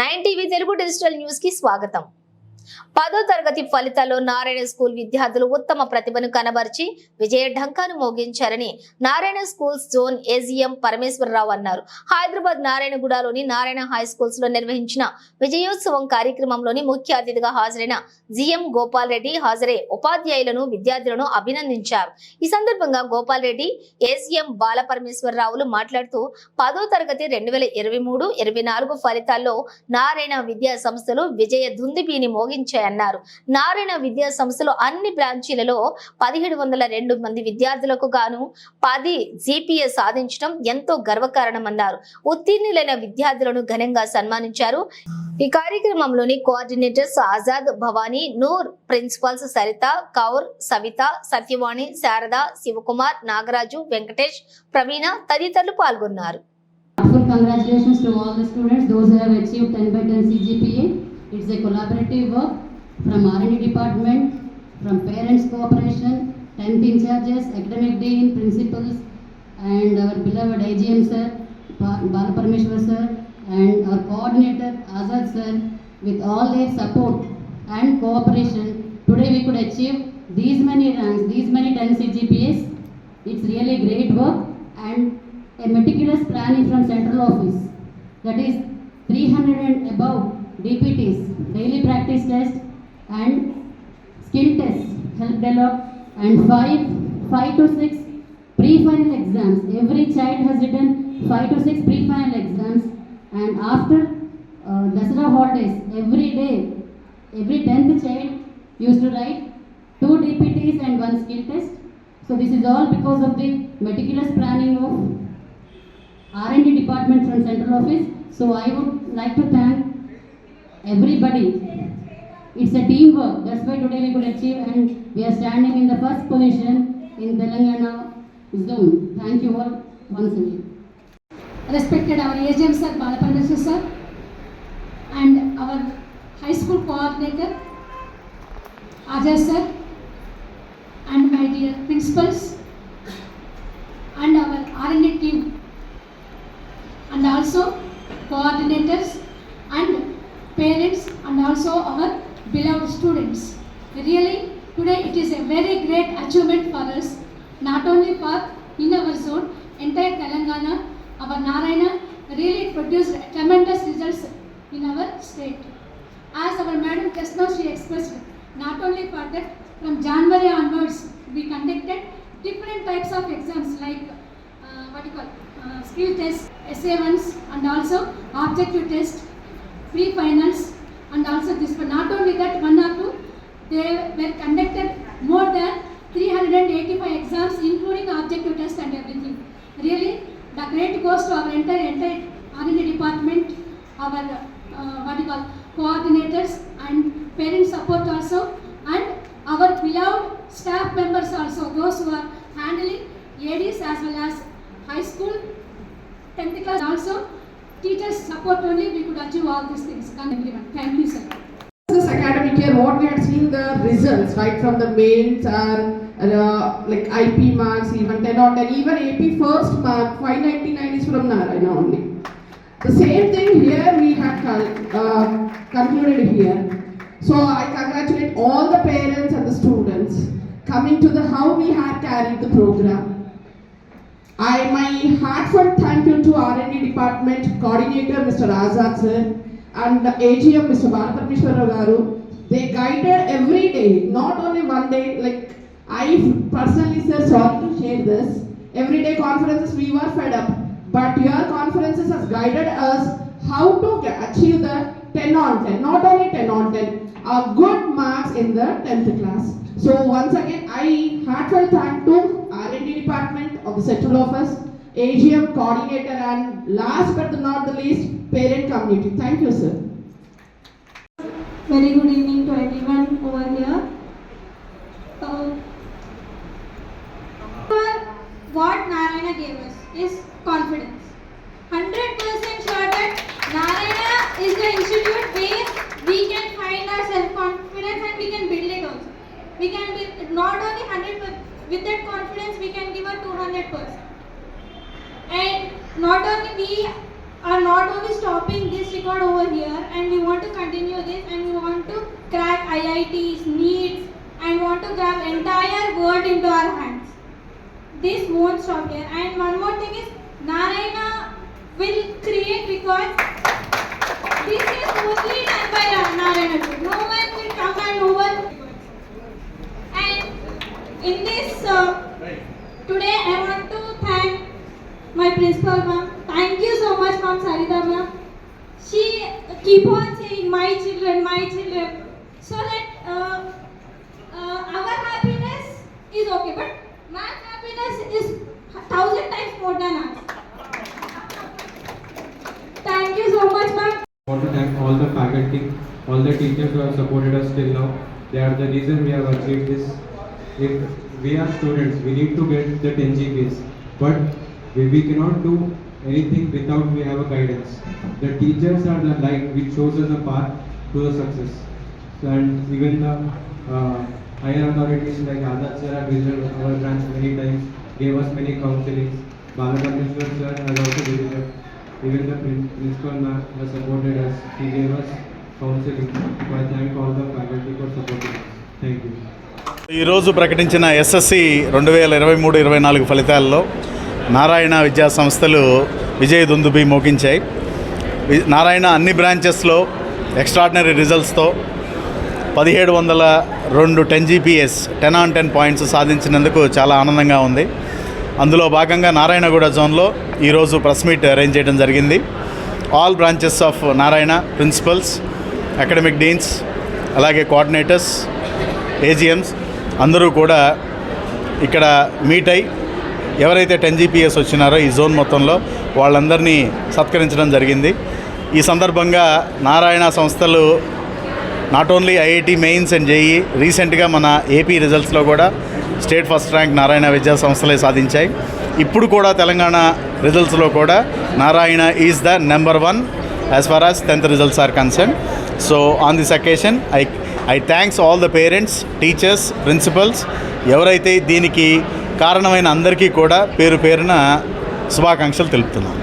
9 TV Telugu digital news కి స్వాగతం. 10వ తరగతి ఫలితాల్లో నారాయణ స్కూల్ విద్యార్థులు ఉత్తమ ప్రతిభను కనబర్చి విజయ ఢంకాను మోగించారని Narayana schools zone AGM Parameswararao అన్నారు. హైదరాబాద్ నారాయణగూడలోని నారాయణ హై స్కూల్స్ లో నిర్వహించిన విజయోత్సవం కార్యక్రమంలోని ముఖ్య అతిథిగా హాజరైన జీఎం గోపాల్ రెడ్డి హాజరై ఉపాధ్యాయులను విద్యార్థులను అభినందించారు. ఈ సందర్భంగా గోపాల్ రెడ్డి ఏజీఎం బాలపరమేశ్వరరావులు మాట్లాడుతూ 10వ తరగతి 2023-24 ఫలితాల్లో నారాయణ విద్యా సంస్థలు విజయ దుందుబిని మోగించాయన్నారు. నారాయణ విద్యా సంస్థలో అన్ని బ్రాంచీలలో 1702 మంది విద్యార్థులకు గాను 10 జీపీఎస్ సాధించడం ఎంతో గర్వకారణమన్నారు. ఉత్తీర్ణులైన విద్యార్థులను ఘనంగా సన్మానించారు. ఈ కార్యక్రమంలోని కోఆర్డినేటర్స్ ఆజాద్, భవానీ, నూర్, ప్రిన్సిపల్స్ సరిత, కౌర్, సవిత, సత్యవాణి, శారద, శివకుమార్, నాగరాజు, వెంకటేష్, ప్రవీణ తదితరులు పాల్గొన్నారు. Congratulations to all the students, those who have achieved 10/10 CGPA. It's a collaborative work from R&D department, from parents cooperation, 10th in charges, academic dean, principals, and our beloved AGM sir, Balaparameshwar sir, and our coordinator Azad sir. With all their support and cooperation, today we could achieve these many ranks, these many 10 CGPAs. It's really great work and a meticulous planning from central office. That is 300 and above DPTs, daily practice test and skill tests helped a lot, and 5 to 6 pre-final exams. Every child has written 5 to 6 pre-final exams, and after Dasara holidays, every day, every 10th child used to write 2 DPTs and 1 skill test. So this is all because of the meticulous planning of R&D department from central office. So I would like to thank everybody. It's a teamwork. That's why today we could achieve, and we are standing in the first position in Telangana zone. Thank you all once again. Respected our AGM sir, Balaparameshwar sir, and our high school coordinator Ajay sir, and my dear principals, and our R&D team, and also coordinators and parents, and also our beloved students. Really, today it is a very great achievement for us, not only for in our zone, entire Telangana. Our Narayana really produced tremendous results in our state. As our madam just now she expressed, not only for that, from January onwards we conducted different types of exams like skill test, essay-1s, and also objective test, pre-finals, and also this. But not only that, 1 or 2, they were conducted more than 385 exams, including objective test and everything. Really, the credit goes to our entire R&D department, our coordinators and parent support also, and our beloved staff members also, those who are handling ADs as well as high school 10th class, also teachers support only we could achieve all these things. Everyone, thank you sir. This academic year, what we had seen the results right from the mains and like IP marks, even 10 on 10, even AP first mark 599 is from Narayana only. The same thing here we had concluded here. So I congratulate all the parents and the students coming to the how we had carried the program. My heartfelt thank you to R&D department coordinator Mr. Azad sir and the AGM Mr. Balaparameshwar garu. They guided every day, not only one day. Like I personally sir, sorry to share this. Everyday conferences we were fed up, but your conferences has guided us how to achieve the 10 on 10, not only 10 on 10, good marks in the 10th class. So once again, I heartfelt thank to R&D department of the central office, AGM coordinator, and last but not the least, parent community. Thank you, sir. Very good evening to everyone over here. What Narayana gave us is confidence. 100% sure that Narayana is the institute where we can find our self-confidence and we can build it also. We can be not only 100%, with that confidence we can give a 200%. And not only we are not only stopping this record over here, and we want to continue this, and we want to crack IITs, NEETs, and want to grab entire world into our hands. This won't stop here. And one more thing is, Narayana will create records. This is only done by Narayana Group. No one will come and over. And in this, today I want to thank my principal ma'am. Thank you so much, Ma'am Sarita ma'am. She keep on saying my children, so that our happiness is okay, but ma'am's happiness is 1,000 times more than ours. Thank you so much, ma'am. I want to thank all the faculty, all the teachers who have supported us till now. They are the reason we have achieved this. If we are students, we need to get the 10 GPAs, but we cannot do anything without we have a guidance. The teachers are the light which shows us a path to the success. And even the higher authorities like Adat sir have visited our branch many times, gave us many counselings. Balaparmeshwar sir has also visited. Even the principal ma'am has supported us. He gave us counseling. So I thank all the faculty for supporting us. Thank you. ఈరోజు ప్రకటించిన SSC 2023-24 ఫలితాల్లో నారాయణ విద్యా సంస్థలు విజయ దుందుబి మోగించాయి. నారాయణ అన్ని బ్రాంచెస్లో extraordinary రిజల్ట్స్తో 1702 10 GPS 10 on 10 points సాధించినందుకు చాలా ఆనందంగా ఉంది. అందులో భాగంగా నారాయణగూడ జోన్లో ఈరోజు ప్రెస్ మీట్ అరేంజ్ చేయడం జరిగింది. All branches of Narayana principals, academic deans, అలాగే కోఆర్డినేటర్స్, ఏజిఎమ్స్ అందరూ కూడా ఇక్కడ మీట్ అయి ఎవరైతే 10 GPS వచ్చినారో ఈ జోన్ మొత్తంలో వాళ్ళందరినీ సత్కరించడం జరిగింది. ఈ సందర్భంగా నారాయణ సంస్థలు not only IIT mains and JEE రీసెంట్గా మన ఏపీ రిజల్ట్స్లో కూడా స్టేట్ ఫస్ట్ ర్యాంక్ నారాయణ విద్యా సంస్థలే సాధించాయి. ఇప్పుడు కూడా తెలంగాణ రిజల్ట్స్లో కూడా Narayana is the number 1 as far as 10th results are concern. So on this occasion I thanks all the parents, teachers, principals, ఎవరైతే దీనికి కారణమైన అందరికీ కూడా పేరు పేరున శుభాకాంక్షలు తెలుపుతున్నాను.